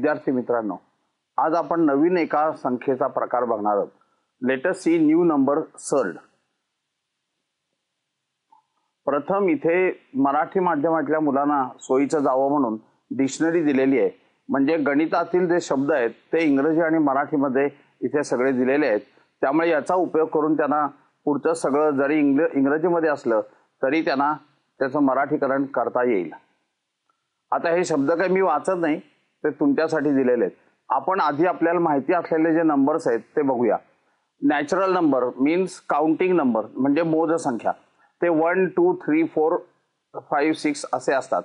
विद्यार्थी मित्रांनो, आज आपण नवीन एका संख्येचा प्रकार बघणार आहोत. लेट अस सी न्यू नंबर सर्ड. प्रथम इथे मराठी माध्यमातल्या मुलांना सोयीचं जावं म्हणून डिक्शनरी दिलेली आहे. म्हणजे गणितातील जे शब्द आहेत ते इंग्रजी आणि मराठीमध्ये इथे सगळे दिलेले आहेत. त्यामुळे याचा उपयोग करून त्यांना पुढचं सगळं जरी इंग्रजीमध्ये असलं तरी त्यांना त्याचं मराठीकरण करता येईल. आता हे शब्द काही मी वाचत नाही, ते तुमच्यासाठी दिलेले आहेत. आपण आधी आपल्याला माहिती असलेले जे नंबर्स आहेत ते बघूया. Natural number means counting number म्हणजे मोज संख्या, ते 1 2 3 4 5 6 असे असतात.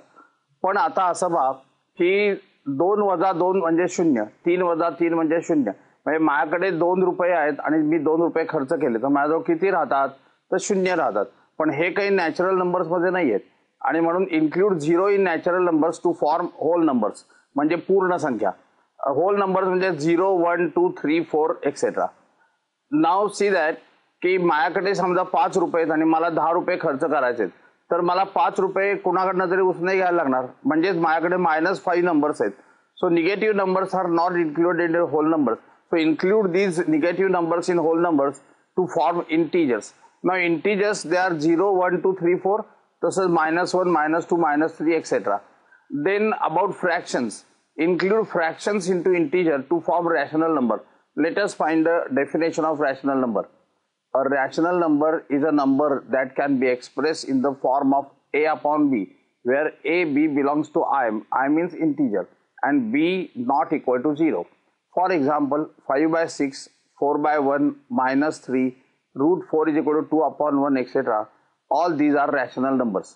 पण आता असं बघा की 2 वजा 2 म्हणजे 0, 3 वजा 3 म्हणजे 0. म्हणजे माझ्याकडे 2 रुपये आहेत आणि मी 2 रुपये खर्च केले तर माझ्याजवळ किती राहतात, तर 0 राहतात. पण हे काही नॅचरल नंबर्स मध्ये नाही आहेत आणि म्हणून include 0 in natural numbers to form whole numbers म्हणजे पूर्ण संख्या. होल नंबर्स म्हणजे 0 1 2 3 4 एक्सेट्रा. नाव सी दॅट की माझ्याकडे समजा 5 रुपये आहेत आणि मला 10 रुपये खर्च करायचे तर मला 5 रुपये कुणाकडनं तरी उसने घ्यायला लागणार. म्हणजेच माझ्याकडे -5 नंबर्स आहेत. So negative numbers are not included in whole numbers. So include these negative numbers in whole numbers to form integers. Now integers they are 0 1 2 3 4, तसंच -1 -2 -3 etc. Then about fractions, include fractions into integer to form rational number. Let us find the definition of rational number. A rational number is a number that can be expressed in the form of a upon b, where a b belongs to I means integer, and b not equal to 0. For example, 5/6, 4/1, -3, √4 is equal to 2 upon 1 etc. All these are rational numbers.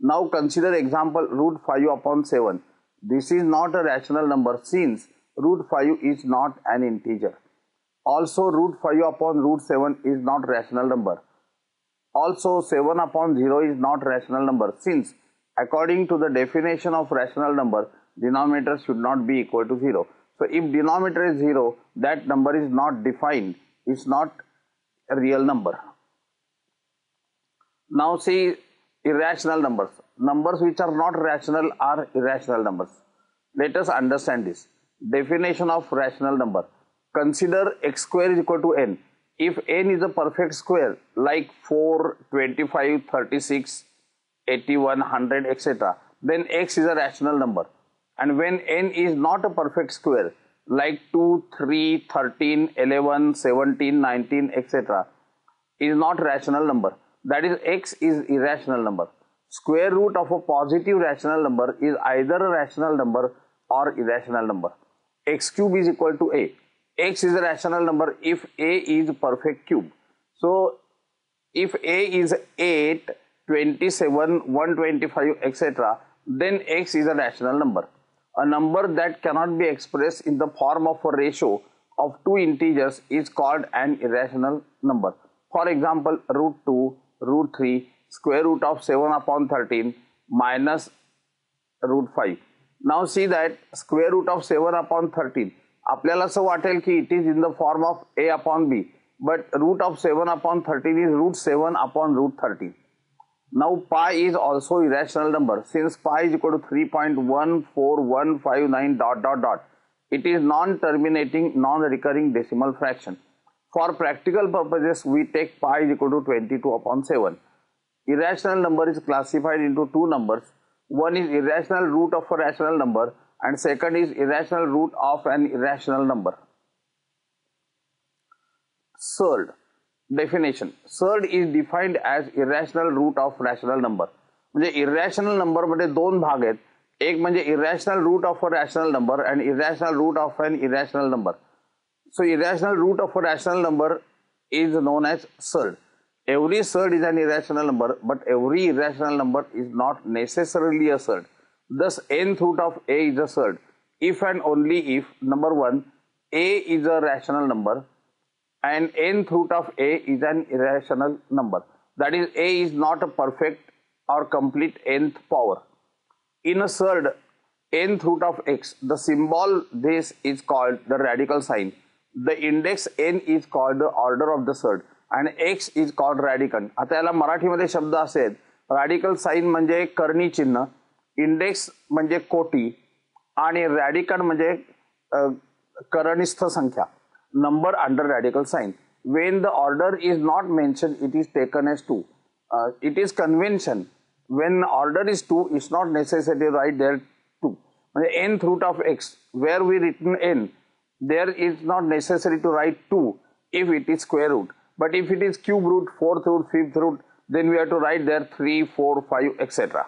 Now consider example √5 upon 7. This is not a rational number since √5 is not an integer. Also √5 upon √7 is not rational number. Also 7 upon 0 is not rational number since according to the definition of rational number denominator should not be equal to 0. So if denominator is 0, that number is not defined, it's not a real number. Now see irrational numbers. Numbers which are not rational are irrational numbers. Let us understand this. Definition of rational number. Consider x square is equal to n. If n is a perfect square like 4, 25, 36, 81, 100 etc., then x is a rational number. And when n is not a perfect square like 2, 3, 13, 11, 17, 19 etc. is not rational number. That is x is irrational number. Square root of a positive rational number is either a rational number or irrational number. X cube is equal to a. X is a rational number if a is perfect cube. So if a is 8, 27, 125 etc., then x is a rational number. A number that cannot be expressed in the form of a ratio of two integers is called an irrational number. For example, √2, √3, square root of 7 upon 13 minus √5. Now see that square root of 7 upon 13, आपल्याला असं वाटेल की it is in the form of a upon b, but root of 7 upon 13 is √7 upon √13. Now pi is also irrational number since pi is equal to 3.14159 ... It is non-terminating, non-recurring decimal fraction. For practical purposes, we take pi is equal to 22 upon 7. Irrational number is classified into two numbers. One is irrational root of a rational number and second is irrational root of an irrational number. Surd. Definition. Surd is defined as irrational root of rational number. म्हणजे irrational number मध्ये दोन भाग आहेत. एक म्हणजे irrational root of a rational number and irrational root of an irrational number. So irrational root of a rational number is known as surd. Every surd is an irrational number, but every irrational number is not necessarily a surd. Thus nth root of a is a surd if and only if number 1, a is a rational number and nth root of a is an irrational number. That is, a is not a perfect or complete nth power. In a surd, nth root of x, the symbol this is called the radical sign. The index n is called the order of the surd and x is called radicand. आता याला मराठीमध्ये शब्द असेल, radical sign म्हणजे करणी चिन्ह, index म्हणजे कोटी आणि रॅडिकंड म्हणजे करणिस्थ संख्या, number under radical sign. When the order is not mentioned, it is taken as 2. It is convention. When order is 2, it's not necessary to write there 2. Nth root of x, where we written n, there is not necessary to write 2 if it is square root. But if it is cube root, fourth root, fifth root, then we have to write there 3, 4, 5, etc.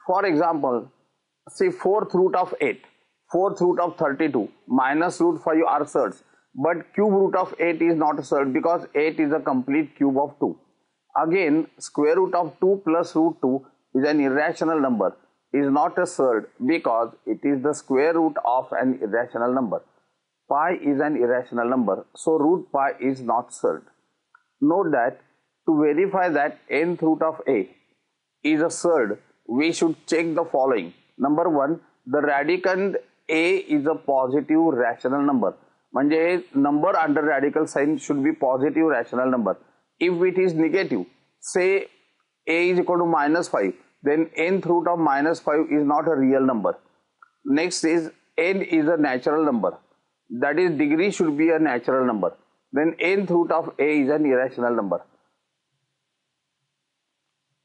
For example, say fourth root of 8, fourth root of 32, minus root 5 are surds, but cube root of 8 is not a surd because 8 is a complete cube of 2. Again, square root of 2 plus root 2 is an irrational number, is not a surd because it is the square root of an irrational number. Pi is an irrational number, so root pi is not surd. Note that to verify that nth root of a is a surd, we should check the following. Number 1, the radicand a is a positive rational number. म्हणजे number under radical sign should be positive rational number. If it is negative, say a is equal to -5, then nth root of -5 is not a real number. Next is n is a natural number. That is, degree should be a natural number. Then nth root of a is an irrational number.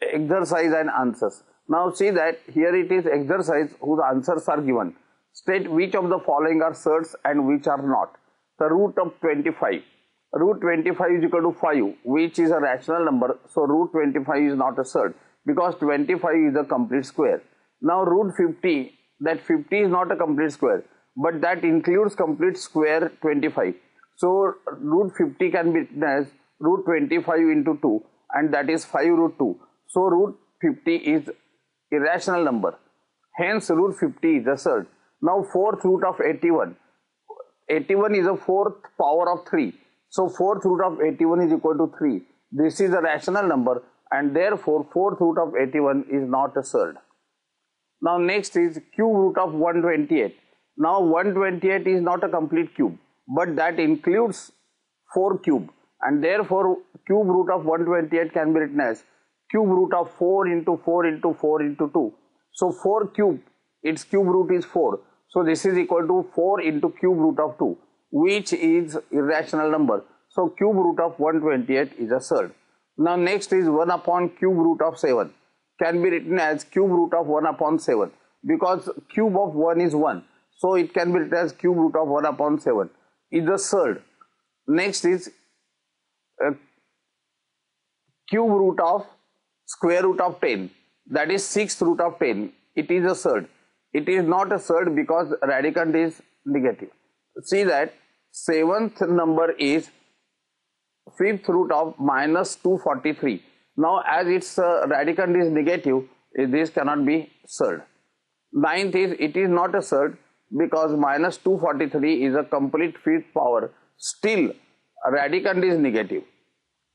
Exercise and answers. Now see that here it is exercise whose answers are given. State which of the following are surds and which are not. The root of 25. Root 25 is equal to 5, which is a rational number. So root 25 is not a surd because 25 is a complete square. Now root 50, that 50 is not a complete square, but that includes complete square 25. So root 50 can be written as root 25 into 2, and that is 5 root 2. So root 50 is irrational number. Hence root 50 is a surd. Now fourth root of 81. 81 is a fourth power of 3. So fourth root of 81 is equal to 3. This is a rational number, and therefore fourth root of 81 is not a surd. Now next is cube root of 128. Now 128 is not a complete cube, but that includes 4 cube, and therefore cube root of 128 can be written as cube root of 4 into 4 into 4 into 2. So 4 cube, its cube root is 4. So this is equal to 4 into cube root of 2, which is irrational number. So cube root of 128 is a surd. Now next is 1 upon cube root of 7. Can be written as cube root of 1 upon 7 because cube of 1 is 1. So it can be written as cube root of 1 upon 7 is a surd. Next is cube root of square root of 10, that is 6th root of 10. It is a surd. It is not a surd because radicand is negative. See that 7th number is 5th root of minus 243. Now as its radicand is negative, this cannot be surd. 9th is, it is not a surd because minus 243 is a complete 5th power. Still radicand is negative,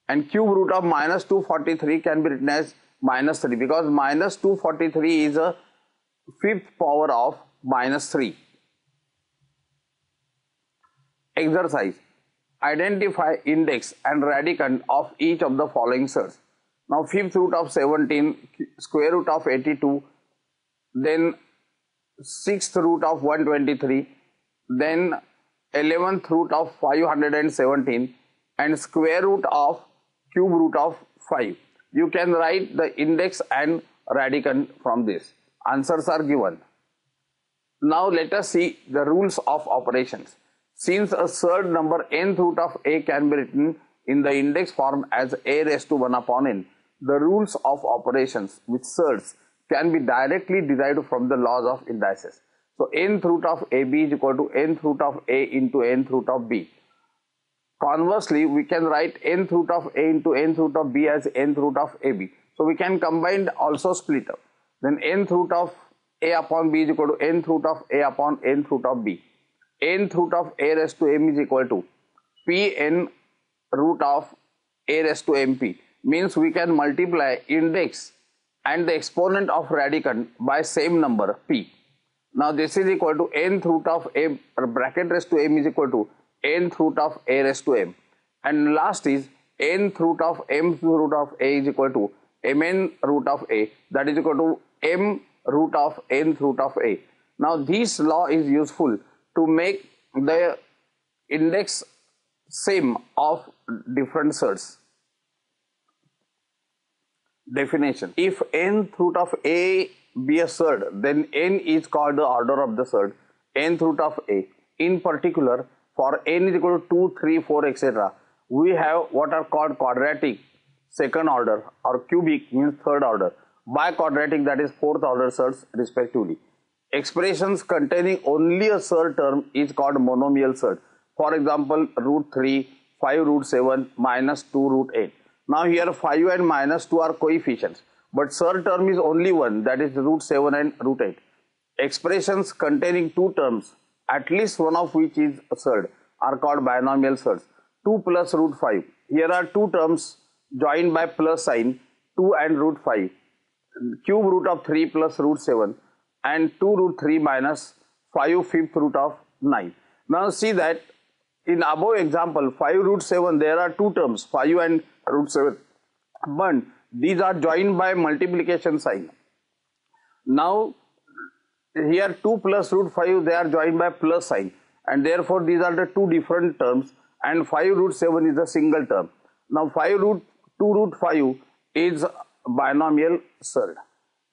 and cube root of minus 243 can be written as minus 3 because minus 243 is a 5th power of minus 3. Exercise. Identify index and radicand of each of the following surds. Now 5th root of 17, square root of 82, then 6th root of 123, then 11th root of 517, and square root of cube root of 5. You can write the index and radicand from this. Answers are given. Now let us see the rules of operations. Since a surd number nth root of a can be written in the index form as a raised to 1 upon n, the rules of operations with surds can be directly derived from the laws of indices. So nth root of ab is equal to nth root of a into nth root of b. Conversely, we can write nth root of a into nth root of b as nth root of ab. So we can combine, also split up. Then nth root of a upon b is equal to nth root of a upon nth root of b. Nth root of a raised to m is equal to pn root of a raised to mp. Means we can multiply index and the exponent of radicand by same number p. Now this is equal to nth root of a bracket raised to m is equal to nth root of a raised to m, and last is nth root of mth root of a is equal to mn root of a, that is equal to m root of nth root of a. Now this law is useful to make the index same of different surds. Definition: if nth root of A be a surd, then n is called the order of the surd, nth root of A. In particular, for n is equal to 2, 3, 4, etc., we have what are called quadratic second order, or cubic means third order, biquadratic, that is fourth order surds respectively. Expressions containing only a surd term is called monomial surd. For example, root 3, 5 root 7, minus 2 root 8. Now here 5 and minus 2 are coefficients, but surd term is only one, that is root 7 and root 8. Expressions containing two terms, at least one of which is a surd, are called binomial surds. 2 plus root 5. Here are two terms joined by plus sign, 2 and root 5. Cube root of 3 plus root 7 and 2 root 3 minus 5 fifth root of 9. Now see that in above example 5 root 7 there are two terms 5 and root 7, but these are joined by multiplication sign. Now here 2 plus root 5 they are joined by plus sign, and therefore these are the two different terms, and 5 root 7 is a single term. Now 2 root 5 is binomial surd.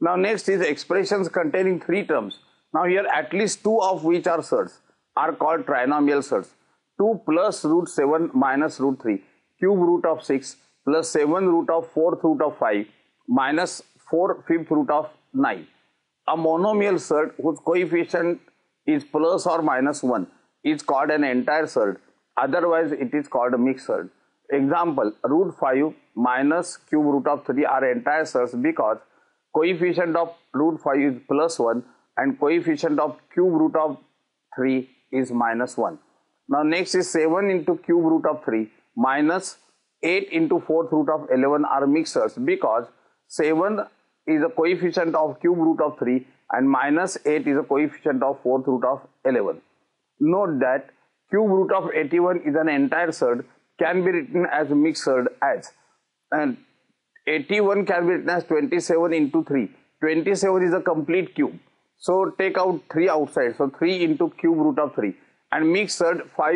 Now next is expressions containing three terms. Now here at least two of which are surds are called trinomial surds. 2 plus root 7 minus root 3, cube root of 6 plus 7 root of 4th root of 5 minus 4 fifth root of 9. A monomial surd whose coefficient is plus or minus 1 is called an entire surd, otherwise it is called a mixed surd. Example, root 5 minus cube root of 3 are entire surds because coefficient of root 5 is plus 1 and coefficient of cube root of 3 is minus 1. Now next is 7 into cube root of 3 minus 8 into 4th root of 11 are mixed surds because 7 is a coefficient of cube root of 3 and minus 8 is a coefficient of 4th root of 11. Note that cube root of 81 is an entire surd, can be written as mixed surd as, and 81 can be written as 27 into 3. 27 is a complete cube. So take out 3 outside. So 3 into cube root of 3. And mixed surd 5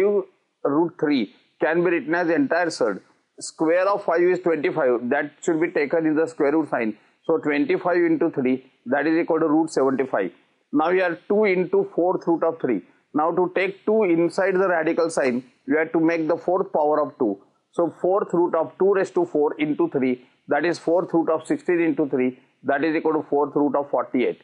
root 3 can be written as entire surd. Square of 5 is 25. That should be taken in the square root sign. So 25 into 3, that is equal to root 75. Now we have 2 into 4th root of 3. Now to take 2 inside the radical sign, we have to make the 4th power of 2. So 4th root of 2 raised to 4 into 3, that is 4th root of 16 into 3, that is equal to 4th root of 48.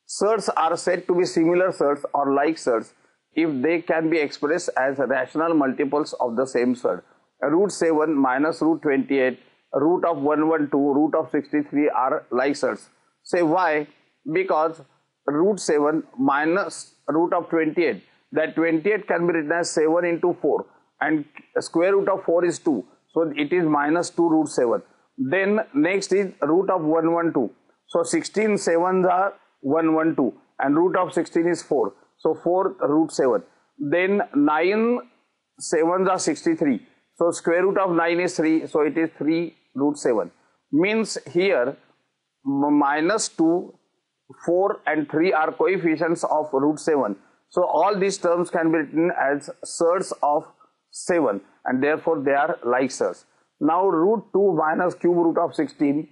Surds are said to be similar surds or like surds if they can be expressed as rational multiples of the same surd. Root 7 minus root 28, root of 112, root of 63 are like surds. Say why? Because root 7 minus root of 28, that 28 can be written as 7 into 4 and square root of 4 is 2. So it is minus 2 root 7. Then next is root of 112. So 16 7s are 112 and root of 16 is 4. So 4 root 7. Then 9 7s are 63. So square root of 9 is 3. So it is 3 root 7. Means here minus 2, 4 and 3 are coefficients of root 7. So all these terms can be written as surds of 7 and therefore they are like surds. Now root 2 minus cube root of 16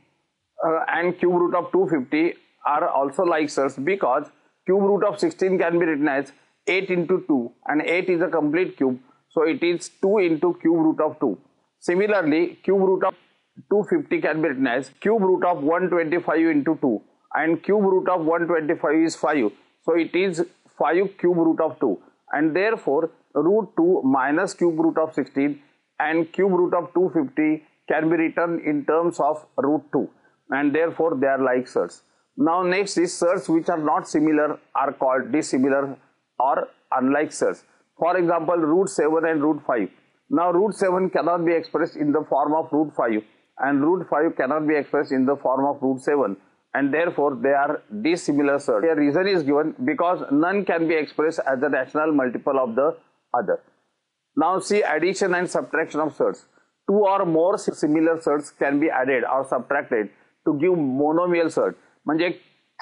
and cube root of 250 are also like surds because cube root of 16 can be written as 8 into 2 and 8 is a complete cube. So it is 2 into cube root of 2. Similarly, cube root of 250 can be written as cube root of 125 into 2 and cube root of 125 is 5. So it is 5 cube root of 2 and therefore root 2 minus cube root of 16 and cube root of 250 can be written in terms of root 2 and therefore they are like surds. Now next is surds which are not similar are called dissimilar or unlike surds. For example, root 7 and root 5. Now root 7 cannot be expressed in the form of root 5 and root 5 cannot be expressed in the form of root 7 and therefore they are dissimilar surds. A reason is given because none can be expressed as the rational multiple of the other. Now see addition and subtraction of surds. Two or more similar surds can be added or subtracted to give monomial surd. म्हणजे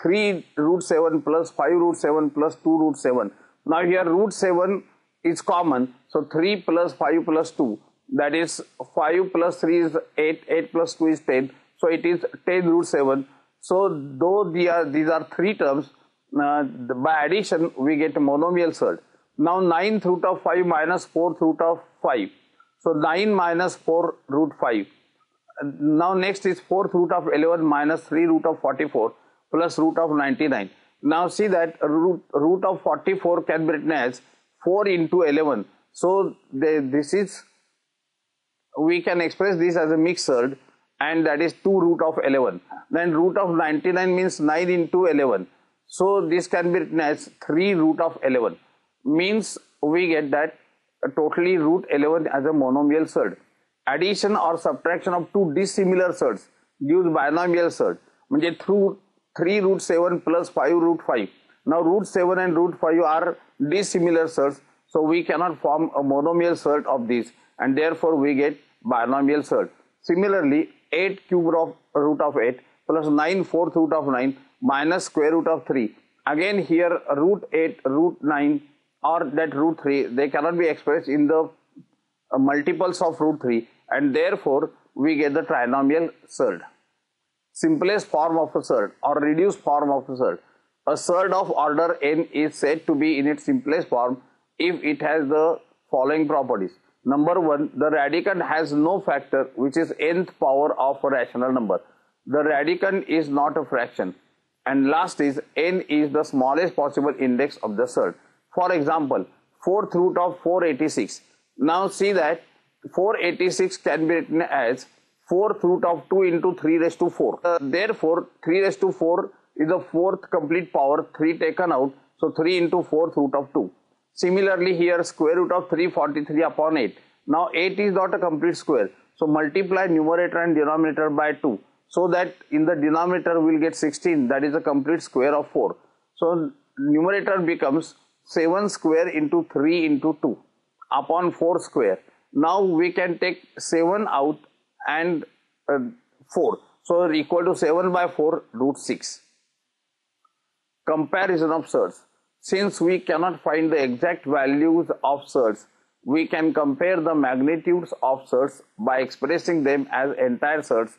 3 root 7 plus 5 root 7 plus 2 root 7. Now here root 7 is common, so 3 plus 5 plus 2, that is 5 plus 3 is 8, 8 plus 2 is 10, so it is 10 root 7. So though these are three terms, by addition we get a monomial surd. Now 9th root of 5 minus 4th root of 5, so 9 minus 4 root 5. Now next is 4th root of 11 minus 3 root of 44 plus root of 99. Now see that root of 44 can be written as 4 into 11. So we can express this as a mixed surd, and that is 2 root of 11. Then root of 99 means 9 into 11. So this can be written as 3 root of 11. Means we get that totally root 11 as a monomial surd. Addition or subtraction of two dissimilar surds gives binomial surd. म्हणजे through 3 root 7 plus 5 root 5. Now root 7 and root 5 are dissimilar surds, so we cannot form a monomial surd of these, and therefore we get binomial surd. Similarly, 8 cube of root of 8 plus 9 fourth root of 9 minus square root of 3. Again here root 8, root 9 or that root 3, they cannot be expressed in the multiples of root 3, and therefore we get the trinomial surd. Simplest form of a surd or reduced form of a surd. A surd of order n is said to be in its simplest form if it has the following properties. Number 1, the radicand has no factor which is nth power of a rational number. The radicand is not a fraction. And last is n is the smallest possible index of the surd. For example, 4th root of 486. Now see that 486 can be written as 4th root of 2 into 3 raised to 4. Therefore, 3 raised to 4 is the 4th complete power, 3 taken out. So 3 into 4th root of 2. Similarly here square root of 343 upon 8. Now 8 is not a complete square. So multiply numerator and denominator by 2. So that in the denominator we will get 16, that is a complete square of 4. So numerator becomes 7 square into 3 into 2 upon 4 square. Now we can take 7 out and 4. So equal to 7 by 4 root 6. Comparison of surds. Since we cannot find the exact values of surds, we can compare the magnitudes of surds by expressing them as entire surds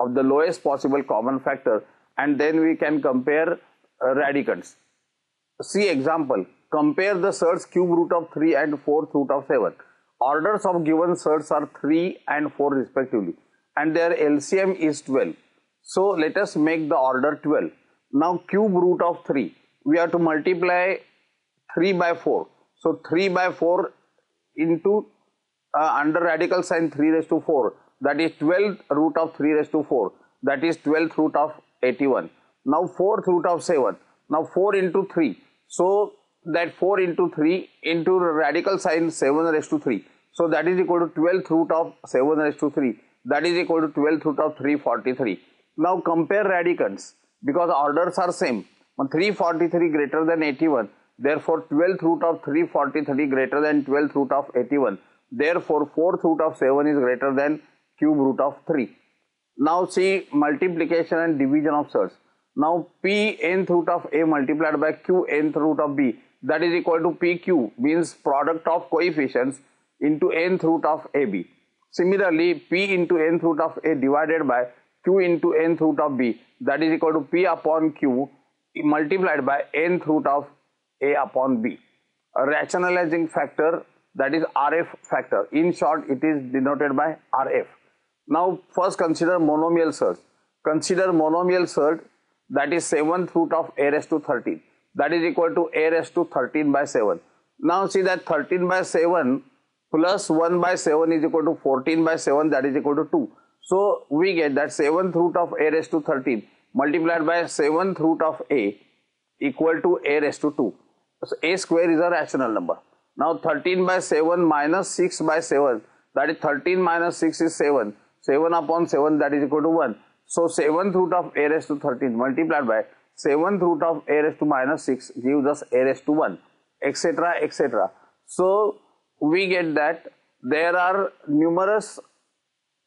of the lowest possible common factor, and then we can compare radicands. See example. Compare the surds cube root of 3 and 4th root of 7. Orders of given surds are 3 and 4 respectively, and their LCM is 12. So let us make the order 12. Now cube root of 3, we have to multiply 3 by 4. So 3 by 4 into under radical sign 3 raised to 4, that is 12th root of 3 raised to 4, that is 12th root of 81. Now 4th root of 7. Now 4 into 3. So that 4 into 3 into radical sign 7 raised to 3. So that is equal to 12th root of 7 raised to 3. That is equal to 12th root of 343. Now compare radicands because orders are same. 343 greater than 81. Therefore 12th root of 343 greater than 12th root of 81. Therefore 4th root of 7 is greater than cube root of 3. Now see multiplication and division of surds. Now p nth root of a multiplied by q nth root of b, that is equal to pq, means product of coefficients into nth root of ab. Similarly, p into nth root of a divided by q into nth root of b, that is equal to p upon q multiplied by nth root of a upon b. A rationalizing factor, that is RF factor. In short, it is denoted by RF. Now first consider monomial surds. Consider monomial surd, that is 7th root of a raised to 13, that is equal to a raised to 13 by 7. Now see that 13 by 7 plus 1 by 7 is equal to 14 by 7, that is equal to 2. So we get that 7th root of a raised to 13 multiplied by 7th root of a equal to a raised to 2. So a square is a rational number. Now 13 by 7 minus 6 by 7, that is 13 minus 6 is 7. 7 upon 7, that is equal to 1. So 7th root of a raised to 13 multiplied by 7th root of a raised to minus 6 gives us a raised to 1, etc., etc. So we get that there are numerous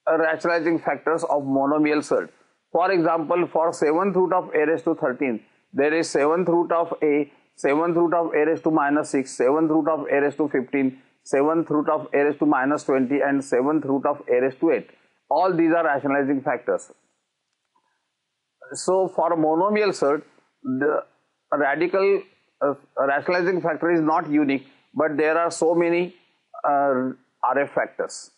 rationalizing factors of monomial surd. For example, for 7th root of a raised to 13, there is 7th root of a, 7th root of a raised to minus 6, 7th root of a raised to 15, 7th root of a raised to minus 20, and 7th root of a raised to 8. All these are rationalizing factors. So for a monomial set, the radical rationalizing factor is not unique, but there are so many RF factors.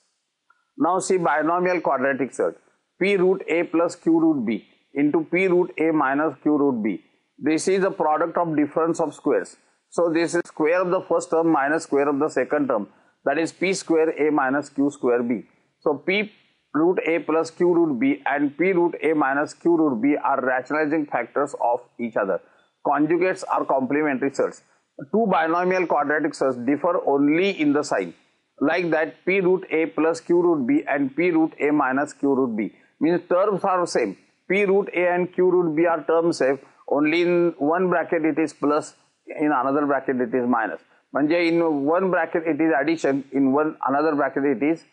Now see binomial quadratic set, p root a plus q root b into p root a minus q root b. This is the product of difference of squares. So this is square of the first term minus square of the second term, that is p square a minus q square b. So p root a plus q root b and p root a minus q root b are rationalizing factors of each other. Conjugates are complementary sets. Two binomial quadratic sets differ only in the sign. Like that, p root a plus q root b and p root a minus q root b means terms are same. P root a and q root b are terms same. Only in one bracket it is plus, in another bracket it is minus. Manje in one bracket it is addition, in another bracket it is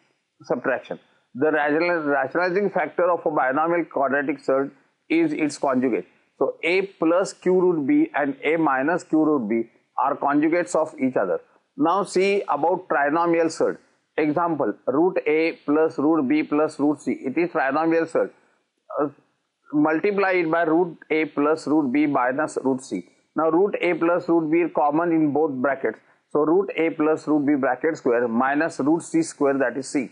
subtraction. The rationalizing factor of a binomial quadratic set is its conjugate. So a plus q root b and a minus q root b are conjugates of each other. Now see about trinomial set. Example, root a plus root b plus root c. It is trinomial set. Multiply it by root a plus root b minus root c. Now root a plus root b is common in both brackets. So root a plus root b bracket square minus root c square, that is c.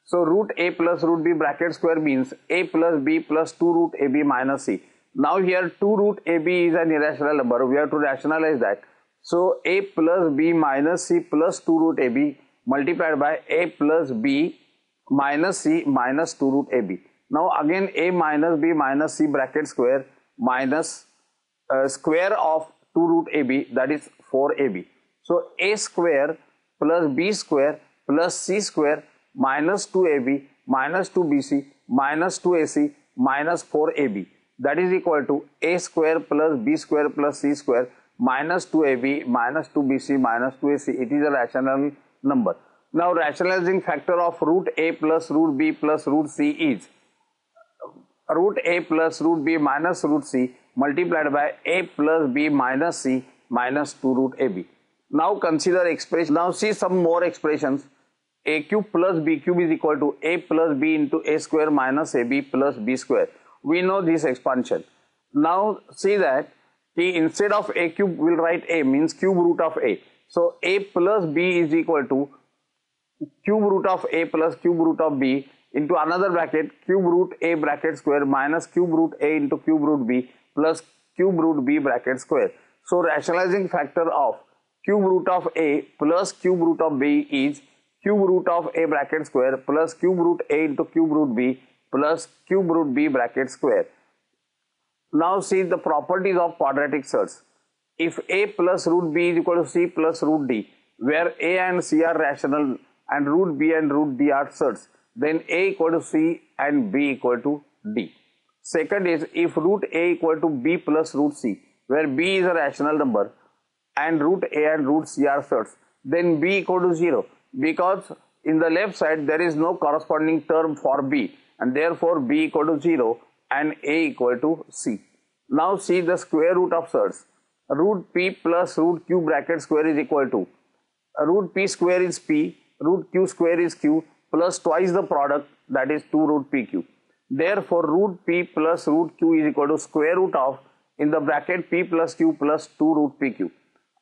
So root a plus root b bracket square means a plus b plus 2 root ab minus c. Now here 2 root ab is an irrational number. We have to rationalize that. So a plus b minus c plus 2 root ab multiplied by a plus b minus c minus 2 root ab. Now again a minus b minus c bracket square minus square of 2 root ab, that is 4ab. So a square plus b square plus c square minus 2ab minus 2bc minus 2ac minus 4ab, that is equal to a square plus b square plus c square minus 2ab minus 2bc minus 2ac. It is a rational number. Now rationalizing factor of root a plus root b plus root c is root a plus root b minus root c multiplied by a plus b minus c minus 2 root ab. Now consider expression. Now see some more expressions. A cube plus b cube is equal to a plus b into a square minus ab plus b square. We know this expansion. Now see that instead of a cube we will write a, means cube root of a. So a plus b is equal to cube root of a plus cube root of b into another bracket cube root a bracket square minus cube root a into cube root b plus cube root b bracket square. So rationalizing factor of cube root of a plus cube root of b is cube root of a bracket square plus cube root a into cube root b plus cube root b bracket square. Now see the properties of quadratic sets. If a plus root b is equal to c plus root d, where a and c are rational and root b and root d are sets, then a equal to c and b equal to d. Second is if root a equal to b plus root c, where b is a rational number and root a and root c are sets, then b equal to 0, because in the left side there is no corresponding term for b and therefore b equal to 0 and a equal to c. Now see the square root of sets. Root p plus root q bracket square is equal to root p square is p, root q square is q plus twice the product, that is 2 root pq. Therefore root p plus root q is equal to square root of in the bracket p plus q plus 2 root pq,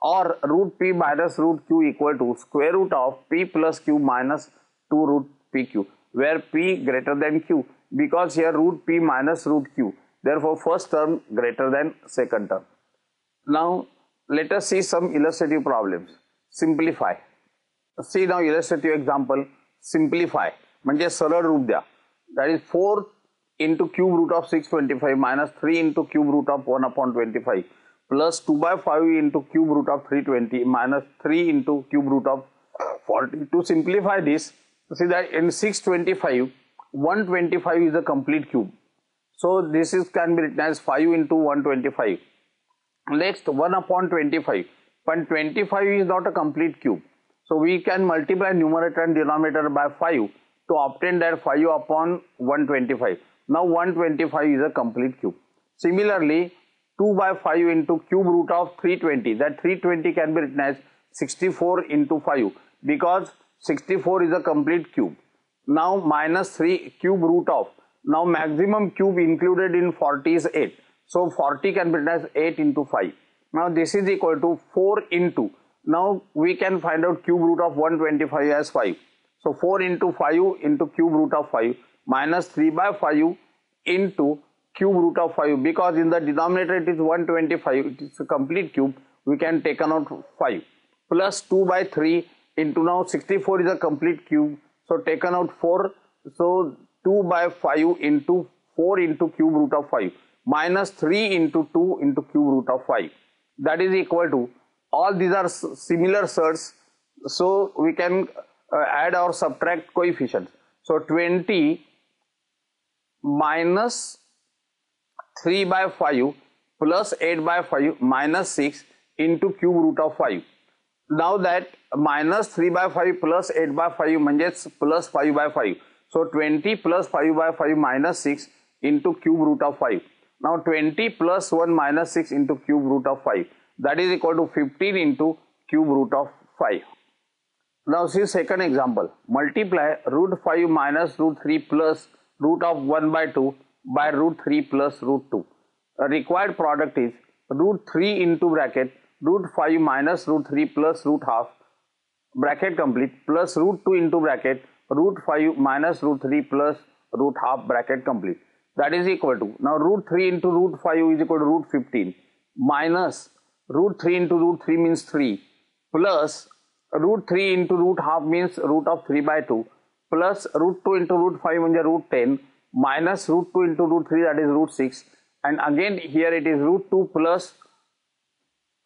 or root p minus root q equal to square root of p plus q minus 2 root pq, where p greater than q, because here root p minus root q, therefore first term greater than second term. Now let us see some illustrative problems. Simplify. See now illustrative example. Simplify म्हणजे सरळ रूप द्या. That is 4 into cube root of 625 minus 3 into cube root of 1 upon 25 plus 2 by 5 into cube root of 320 minus 3 into cube root of 40. To simplify this, see that in 625, 125 is a complete cube. So this is can be written as 5 into 125. Next 1 upon 25, but 25 is not a complete cube. So we can multiply numerator and denominator by 5 to obtain that 5 upon 125. Now 125 is a complete cube. Similarly, 2 by 5 into cube root of 320. That 320 can be written as 64 into 5 because 64 is a complete cube. Now minus 3 cube root of. Now maximum cube included in 40 is 8. So 40 can be written as 8 into 5. Now this is equal to 4 into. Now we can find out cube root of 125 as 5. So 4 into 5 into cube root of 5 minus 3 by 5 into cube root of 5, because in the denominator it is 125, it is a complete cube, we can take out 5 plus 2 by 3 into, now 64 is a complete cube, so taken out 4, so 2 by 5 into 4 into cube root of 5 minus 3 into 2 into cube root of 5, that is equal to, all these are similar surds, so we can add or subtract coefficients. So 20 minus 3 by 5 plus 8 by 5 minus 6 into cube root of 5. Now that minus 3 by 5 plus 8 by 5 means plus 5 by 5. So 20 plus 5 by 5 minus 6 into cube root of 5. Now 20 plus 1 minus 6 into cube root of 5. That is equal to 15 into cube root of 5. Now see second example. Multiply root 5 minus root 3 plus root of 1 by 2 by root 3 plus root 2. A required product is root 3 into bracket root 5 minus root 3 plus root half bracket complete plus root 2 into bracket root 5 minus root 3 plus root half bracket complete. That is equal to, now root 3 into root 5 is equal to root 15 minus root 3 into root 3 means 3 plus root 3 into root half means root of 3 by 2 plus root 2 into root 5 means root 10 minus root 2 into root 3, that is root 6, and again here it is root 2 plus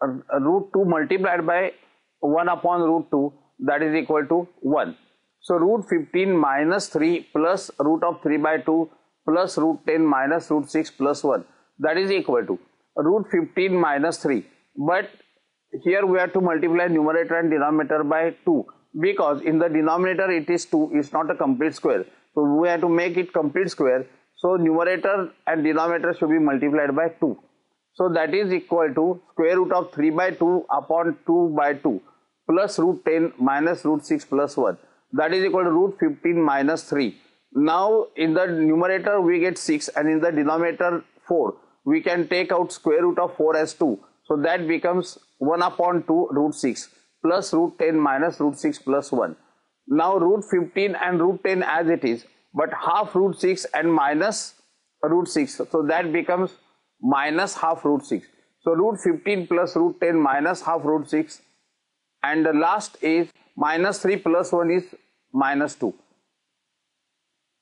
root 2 multiplied by 1 upon root 2, that is equal to 1. So root 15 minus 3 plus root of 3 by 2 plus root 10 minus root 6 plus 1, that is equal to root 15 minus 3. But here we have to multiply numerator and denominator by 2 because in the denominator it is 2, it's not a complete square. So we have to make it complete square. So numerator and denominator should be multiplied by 2. So that is equal to square root of 3 by 2 upon 2 by 2 plus root 10 minus root 6 plus 1. That is equal to root 15 minus 3. Now in the numerator we get 6 and in the denominator 4. We can take out square root of 4 as 2. So that becomes 1 upon 2 root 6 plus root 10 minus root 6 plus 1. Now root 15 and root 10 as it is, but half root 6 and minus root 6. So that becomes minus half root 6. So root 15 plus root 10 minus half root 6, and the last is minus 3 plus 1 is minus 2.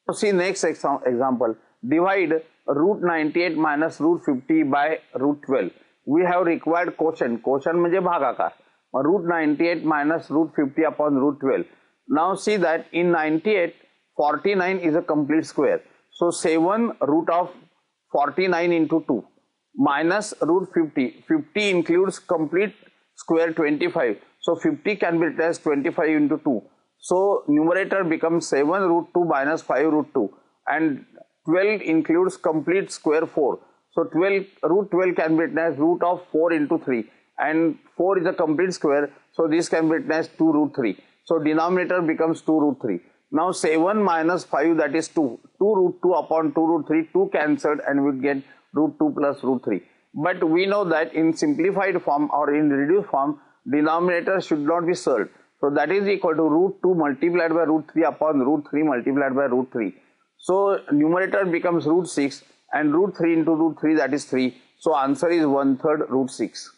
So see next example. Divide root 98 minus root 50 by root 12. We have required quotient. Quotient means भागाकार. Root 98 minus root 50 upon root 12. Now see that in 98, 49 is a complete square. So 7 root of 49 into 2 minus root 50. 50 includes complete square 25. So 50 can be written as 25 into 2. So numerator becomes 7 root 2 minus 5 root 2. And 12 includes complete square 4. So 12 root 12 can be written as root of 4 into 3. And 4 is a complete square. So this can be written as 2 root 3. So denominator becomes 2 root 3. Now 7 minus 5, that is 2. 2 root 2 upon 2 root 3, 2 cancelled and we get root 2 plus root 3. But we know that in simplified form or in reduced form, denominator should not be solved. So that is equal to root 2 multiplied by root 3 upon root 3 multiplied by root 3. So numerator becomes root 6 and root 3 into root 3, that is 3. So answer is 1/3 root 6.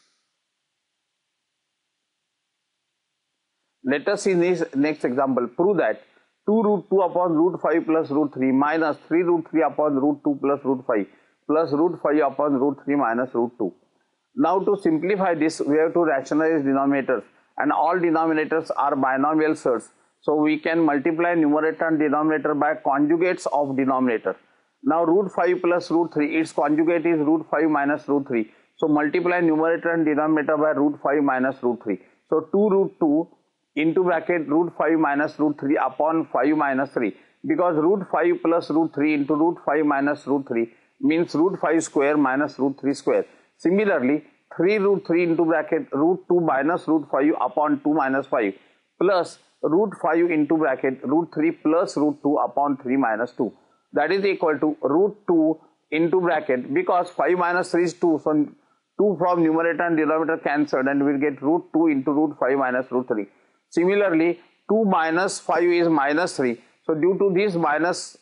Let us see this next example. Prove that 2 root 2 upon root 5 plus root 3 minus 3 root 3 upon root 2 plus root 5 plus root 5 upon root 3 minus root 2. Now to simplify this, we have to rationalize denominators, and all denominators are binomial surds. So we can multiply numerator and denominator by conjugates of denominator. Now root 5 plus root 3, its conjugate is root 5 minus root 3. So multiply numerator and denominator by root 5 minus root 3. So 2 root 2 into bracket root 5 minus root 3 upon 5 minus 3. Because root 5 plus root 3 into root 5 minus root 3 means root 5 square minus root 3 square. Similarly, 3 root 3 into bracket root 2 minus root 5 upon 2 minus 5 plus root 5 into bracket root 3 plus root 2 upon 3 minus 2. That is equal to root 2 into bracket, because 5 minus 3 is 2, so 2 from numerator and denominator cancelled, and we will get root 2 into root 5 minus root 3. Similarly, 2 minus 5 is minus 3. So due to this minus,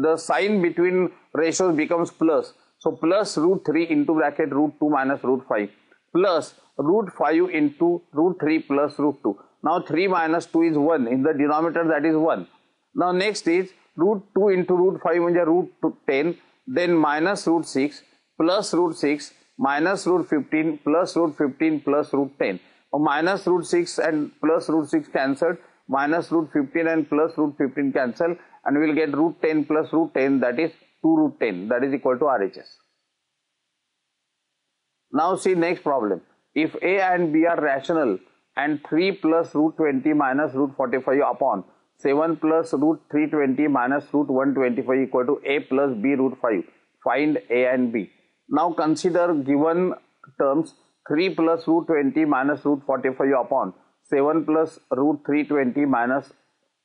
the sign between ratios becomes plus. So plus root 3 into bracket root 2 minus root 5 plus root 5 into root 3 plus root 2. Now 3 minus 2 is 1. In the denominator, that is 1. Now next is root 2 into root 5 means root 10, then minus root 6 plus root 6 minus root 15 plus root 15 plus root 10. Minus root 6 and plus root 6 cancelled, minus root 15 and plus root 15 cancel, and we will get root 10 plus root 10, that is 2 root 10, that is equal to RHS. Now see next problem. If A and B are rational and 3 plus root 20 minus root 45 upon 7 plus root 320 minus root 125 equal to A plus B root 5. Find A and B. Now consider given terms 3 plus root 20 minus root 45 upon 7 plus root 320 minus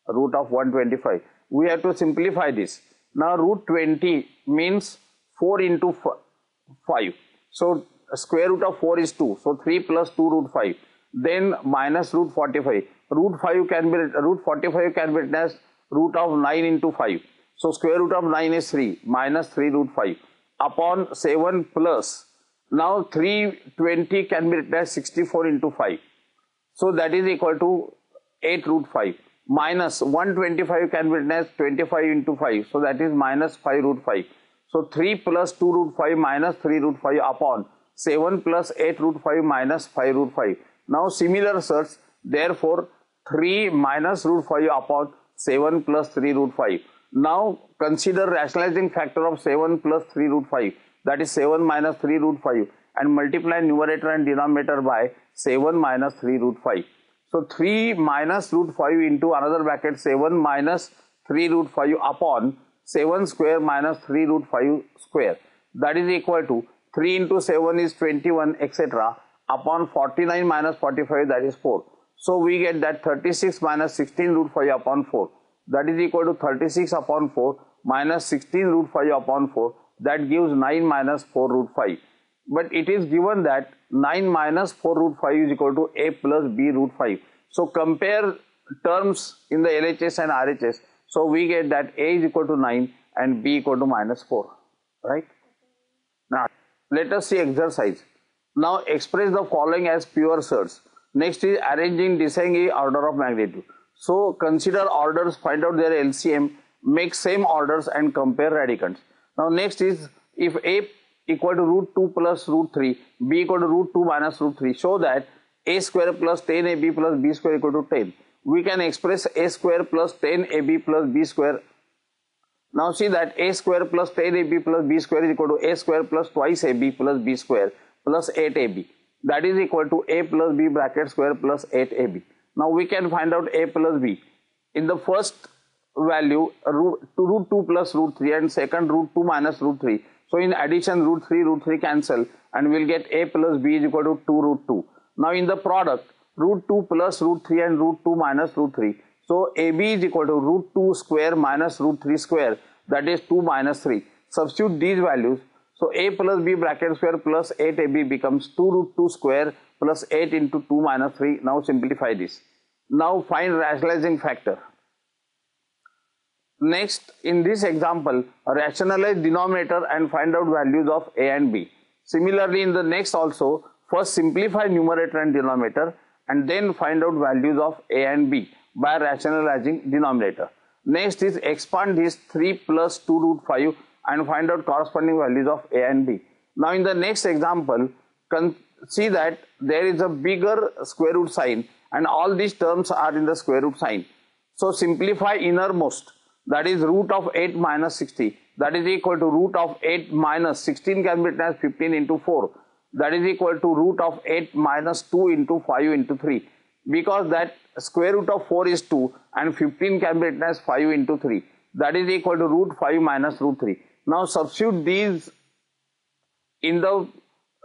root of 125. We have to simplify this. Now root 20 means 4 into 5. So square root of 4 is 2. So 3 plus 2 root 5. Then minus root 45. Root 45 can be written as root of 9 into 5. So square root of 9 is 3 minus 3 root 5 upon 7 plus. Now 320 can be written as 64 into 5. So that is equal to 8 root 5 minus 125 can be written as 25 into 5. So that is minus 5 root 5. So 3 plus 2 root 5 minus 3 root 5 upon 7 plus 8 root 5 minus 5 root 5. Now similar search, therefore 3 minus root 5 upon 7 plus 3 root 5. Now consider rationalizing factor of 7 plus 3 root 5, that is 7 minus 3 root 5, and multiply numerator and denominator by 7 minus 3 root 5. So 3 minus root 5 into another bracket 7 minus 3 root 5 upon 7 square minus 3 root 5 square, that is equal to 3 into 7 is 21 etc. upon 49 minus 45, that is 4. So we get that 36 minus 16 root 5 upon 4, that is equal to 36 upon 4 minus 16 root 5 upon 4, that gives 9 minus 4 root 5. But it is given that 9 minus 4 root 5 is equal to A plus B root 5. So compare terms in the LHS and RHS. So we get that A is equal to 9 and B equal to minus 4, right? Now let us see exercise. Now express the following as pure surds. Next is arranging descending order of magnitude. So consider orders, find out their LCM, make same orders and compare radicands. Now next is if A equal to root 2 plus root 3, B equal to root 2 minus root 3, show that A square plus 10AB plus B square equal to 10. We can express A square plus 10AB plus B square. Now see that A square plus 10AB plus B square is equal to A square plus twice AB plus B square plus 8AB. That is equal to A plus B bracket square plus 8AB. Now we can find out A plus B. In the first value, root 2 plus root 3 and second root 2 minus root 3. So in addition, root 3 cancel and we will get A plus B is equal to 2 root 2. Now in the product, root 2 plus root 3 and root 2 minus root 3. So AB is equal to root 2 square minus root 3 square, that is 2 minus 3. Substitute these values. So A plus B bracket square plus 8AB becomes 2 root 2 square plus 8 into 2 minus 3. Now simplify this. Now find rationalizing factor. Next, in this example, rationalize denominator and find out values of A and B. Similarly, in the next also, first simplify numerator and denominator and then find out values of A and B by rationalizing denominator. Next is expand this 3 plus 2 root 5 and find out corresponding values of A and B. Now in the next example, see that there is a bigger square root sign and all these terms are in the square root sign. So simplify innermost, that is root of 8 minus 60, that is equal to root of 8 minus 16 can be written as 15 into 4, that is equal to root of 8 minus 2 into 5 into 3, because that square root of 4 is 2 and 15 can be written as 5 into 3, that is equal to root 5 minus root 3. Now substitute these in the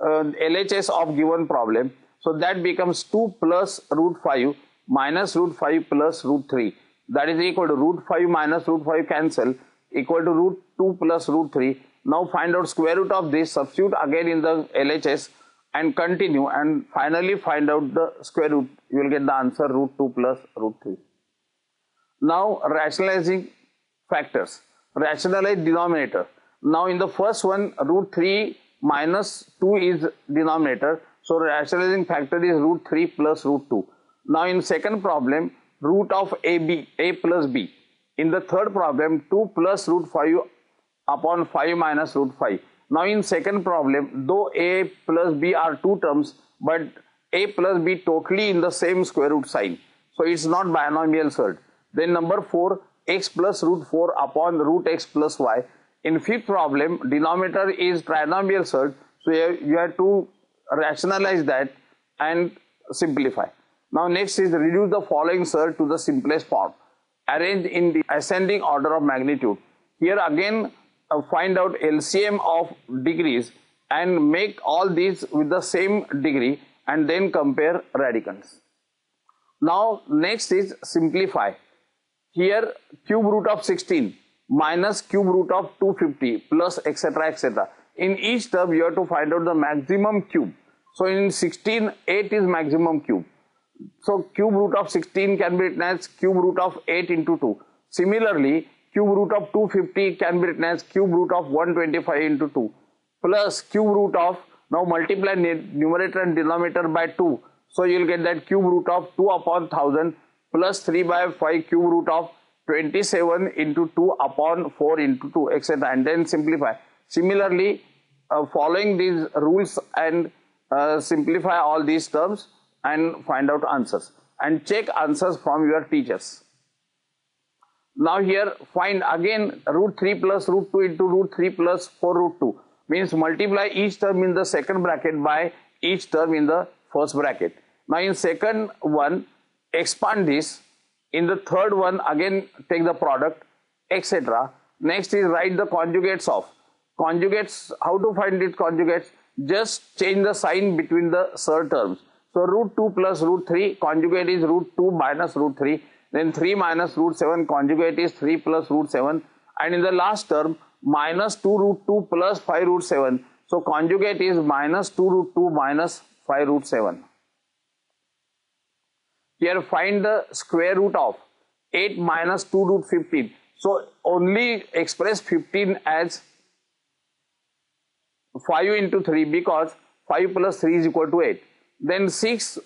LHS of given problem. So that becomes 2 plus root 5 minus root 5 plus root 3. That is equal to root 5 minus root 5 cancel, equal to root 2 plus root 3. Now find out square root of this, substitute again in the LHS and continue, and finally find out the square root. You will get the answer root 2 plus root 3. Now rationalizing factors. Rationalize denominator. Now in the first one, root 3 minus 2 is denominator. So rationalizing factor is root 3 plus root 2. Now in second problem, root of a plus b. In the third problem, 2 plus root 5 upon 5 minus root 5. Now in second problem, though a plus b are two terms, but a plus b totally in the same square root sign. So it's not binomial surd. Then number 4, x plus root 4 upon root x plus y. In fifth problem, denominator is trinomial surd. So you have to rationalize that and simplify. Now next is reduce the following surd to the simplest form. Arrange in the ascending order of magnitude. Here again find out LCM of degrees and make all these with the same degree and then compare radicands. Now next is simplify. Here cube root of 16 minus cube root of 250 plus etc etc. In each term you have to find out the maximum cube. So in 16, 8 is maximum cube. So cube root of 16 can be written as cube root of 8 into 2. Similarly, cube root of 250 can be written as cube root of 125 into 2 plus cube root of, now multiply numerator and denominator by 2. So you will get that cube root of 2 upon 1000 plus 3 by 5 cube root of 27 into 2 upon 4 into 2 etc. and then simplify. Similarly, following these rules and simplify all these terms and find out answers and check answers from your teachers. Now here find again root 3 plus root 2 into root 3 plus 4 root 2 means multiply each term in the second bracket by each term in the first bracket. Now in second one expand this, in the third one again take the product etc. Next is write the conjugates of. Conjugates, how to find it conjugates? Just change the sign between the surd terms. So root 2 plus root 3 conjugate is root 2 minus root 3. Then 3 minus root 7 conjugate is 3 plus root 7. And in the last term minus 2 root 2 plus 5 root 7. So conjugate is minus 2 root 2 minus 5 root 7. Here find the square root of 8 minus 2 root 15. So only express 15 as 5 into 3 because 5 plus 3 is equal to 8. Then 6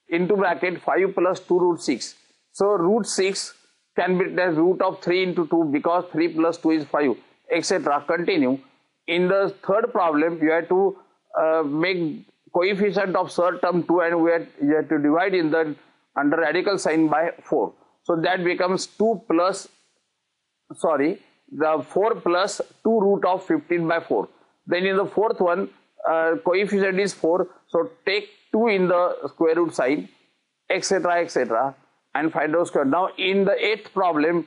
into bracket 5 plus 2 root 6. So root 6 can be as root of 3 into 2 because 3 plus 2 is 5 etc. Continue. In the third problem you have to make coefficient of surd term 2 and you have to divide in the under radical sign by 4. So that becomes 4 plus 2 root of 15 by 4. Then in the fourth one coefficient is 4, so take 2 in the square root sign etc etc and find out square. Now in the eighth problem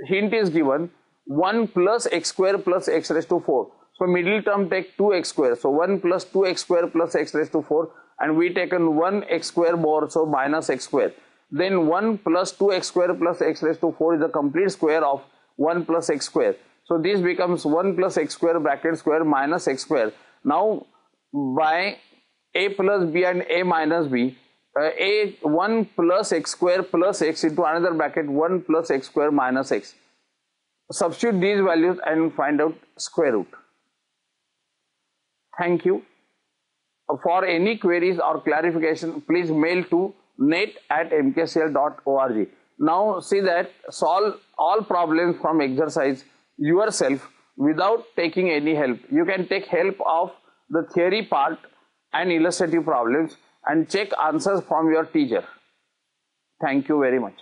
hint is given 1 plus x square plus x raised to 4. So middle term take 2x square, so 1 plus 2x square plus x raised to 4 and we taken 1 x square more, so minus x square. Then 1 plus 2x square plus x raised to 4 is the complete square of 1 plus x square. So this becomes 1 plus x square bracket square minus x square. Now by a plus b and a minus b, a 1 plus x square plus x into another bracket 1 plus x square minus x. Substitute these values and find out square root. Thank you. For any queries or clarification, please mail to net@mkcl.org. Now see that solve all problems from exercise yourself without taking any help. You can take help of the theory part and illustrative problems and check answers from your teacher. Thank you very much.